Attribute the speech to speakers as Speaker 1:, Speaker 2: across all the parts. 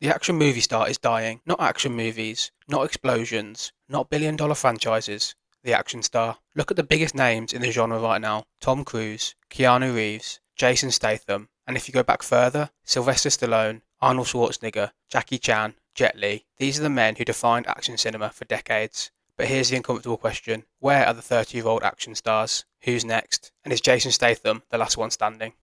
Speaker 1: The action movie star is dying. Not action movies, not explosions, not billion-dollar franchises. The action star. Look at the biggest names in the genre right now. Tom Cruise, Keanu Reeves, Jason Statham, and if you go back further, Sylvester Stallone, Arnold Schwarzenegger, Jackie Chan, Jet Li. These are the men who defined action cinema for decades. But here's the uncomfortable question. Where are the 30-year-old action stars? Who's next? And is Jason Statham the last one standing?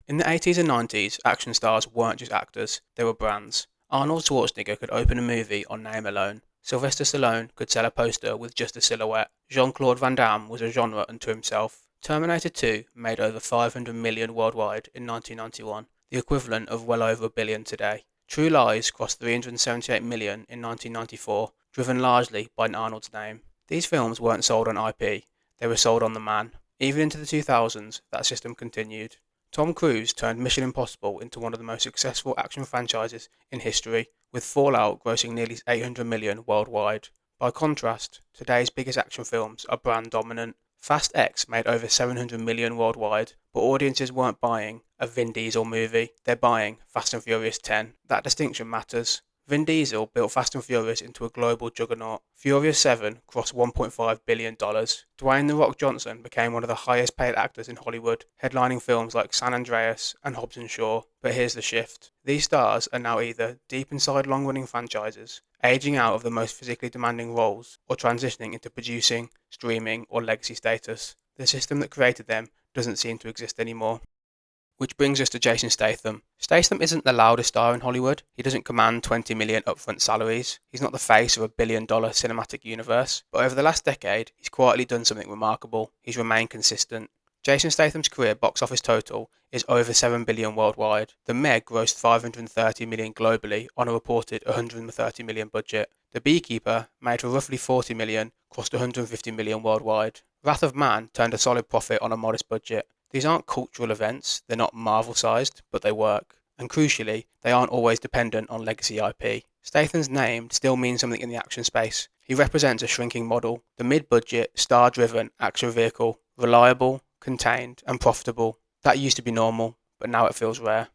Speaker 1: In the 80s and 90s, action stars weren't just actors, they were brands. Arnold Schwarzenegger could open a movie on name alone. Sylvester Stallone could sell a poster with just a silhouette. Jean-Claude Van Damme was a genre unto himself. Terminator 2 made over 500 million worldwide in 1991, the equivalent of well over a billion today. True Lies crossed 378 million in 1994, driven largely by Arnold's name. These films weren't sold on IP, they were sold on the man. Even into the 2000s, that system continued. Tom Cruise turned Mission Impossible into one of the most successful action franchises in history, with Fallout grossing nearly 800 million worldwide. By contrast, today's biggest action films are brand dominant. Fast X made over 700 million worldwide, but audiences weren't buying a Vin Diesel movie, they're buying Fast and Furious 10. That distinction matters. Vin Diesel built Fast and Furious into a global juggernaut. Furious 7 crossed $1.5 billion. Dwayne The Rock Johnson became one of the highest paid actors in Hollywood, headlining films like San Andreas and Hobbs and Shaw. But here's the shift. These stars are now either deep inside long-running franchises, aging out of the most physically demanding roles, or transitioning into producing, streaming, or legacy status. The system that created them doesn't seem to exist anymore. Which brings us to Jason Statham. Statham isn't the loudest star in Hollywood. He doesn't command 20 million upfront salaries. He's not the face of a billion-dollar cinematic universe. But over the last decade, he's quietly done something remarkable. He's remained consistent. Jason Statham's career box office total is over 7 billion worldwide. The Meg grossed 530 million globally on a reported 130 million budget. The Beekeeper, made for roughly 40 million, cost 150 million worldwide. Wrath of Man turned a solid profit on a modest budget. These aren't cultural events, they're not Marvel-sized, but they work. And crucially, they aren't always dependent on legacy IP. Statham's name still means something in the action space. He represents a shrinking model, the mid-budget, star-driven action vehicle, reliable, contained, and profitable. That used to be normal, but now it feels rare.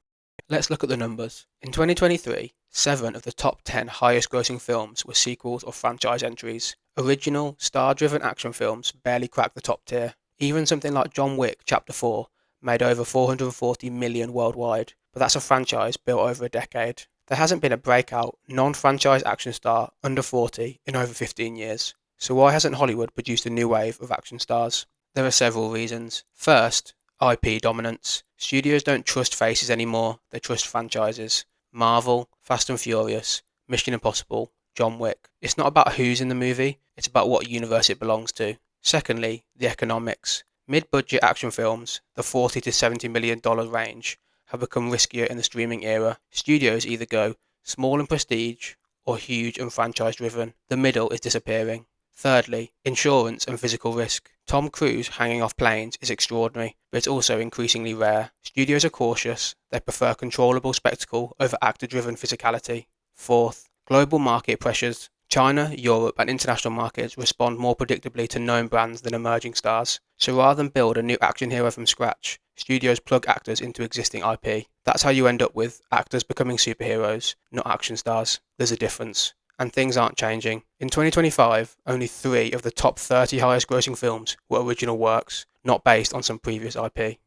Speaker 1: Let's look at the numbers. In 2023, 7 of the top 10 highest grossing films were sequels or franchise entries. Original, star-driven action films barely cracked the top tier. Even something like John Wick Chapter 4 made over 440 million worldwide, but that's a franchise built over a decade. There hasn't been a breakout, non-franchise action star under 40 in over 15 years. So why hasn't Hollywood produced a new wave of action stars? There are several reasons. First, IP dominance. Studios don't trust faces anymore, they trust franchises. Marvel, Fast and Furious, Mission Impossible, John Wick. It's not about who's in the movie, it's about what universe it belongs to. Secondly, the economics. Mid-budget action films, the $40 to $70 million range, have become riskier in the streaming era. Studios either go small and prestige or huge and franchise-driven. The middle is disappearing. Thirdly, insurance and physical risk. Tom Cruise hanging off planes is extraordinary, but it's also increasingly rare. Studios are cautious. They prefer controllable spectacle over actor-driven physicality. Fourth, global market pressures. China, Europe, and international markets respond more predictably to known brands than emerging stars. So rather than build a new action hero from scratch, studios plug actors into existing IP. That's how you end up with actors becoming superheroes, not action stars. There's a difference. And things aren't changing. In 2025, only 3 of the top 30 highest grossing films were original works, not based on some previous IP.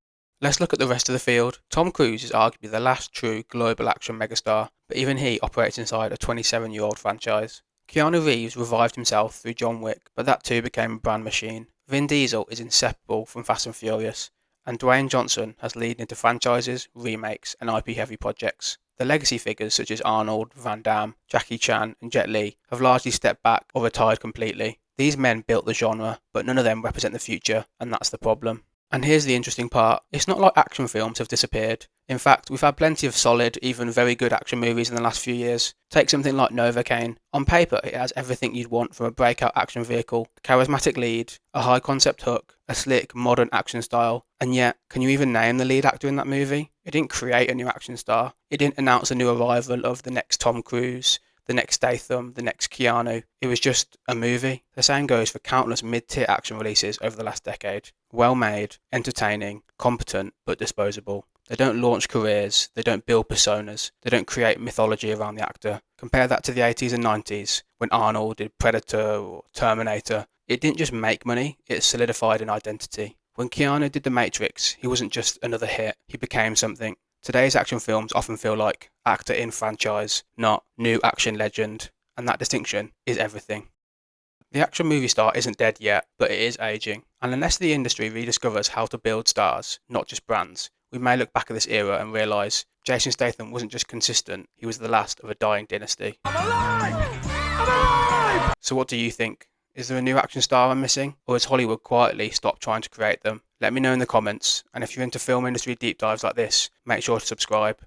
Speaker 1: Let's look at the rest of the field. Tom Cruise is arguably the last true global action megastar, but even he operates inside a 27-year-old franchise. Keanu Reeves revived himself through John Wick, but that too became a brand machine. Vin Diesel is inseparable from Fast and Furious, and Dwayne Johnson has leaned into franchises, remakes, and IP-heavy projects. The legacy figures such as Arnold, Van Damme, Jackie Chan, and Jet Li have largely stepped back or retired completely. These men built the genre, but none of them represent the future, and that's the problem. And here's the interesting part. It's not like action films have disappeared. In fact, we've had plenty of solid, even very good action movies in the last few years. Take something like Novocaine. On paper, it has everything you'd want from a breakout action vehicle. A charismatic lead, a high concept hook, a slick, modern action style. And yet, can you even name the lead actor in that movie? It didn't create a new action star. It didn't announce a new arrival of the next Tom Cruise, the next Statham, the next Keanu. It was just a movie. The same goes for countless mid-tier action releases over the last decade. Well made, entertaining, competent, but disposable. They don't launch careers, they don't build personas, they don't create mythology around the actor. Compare that to the 80s and 90s when Arnold did Predator or Terminator. It didn't just make money, it solidified an identity. When Keanu did The Matrix, he wasn't just another hit, he became something. Today's action films often feel like actor in franchise, not new action legend, and that distinction is everything. The action movie star isn't dead yet, but it is aging, and unless the industry rediscovers how to build stars, not just brands, we may look back at this era and realise Jason Statham wasn't just consistent, he was the last of a dying dynasty. I'm alive! I'm alive! So what do you think? Is there a new action star I'm missing? Or has Hollywood quietly stopped trying to create them? Let me know in the comments, and if you're into film industry deep dives like this, make sure to subscribe.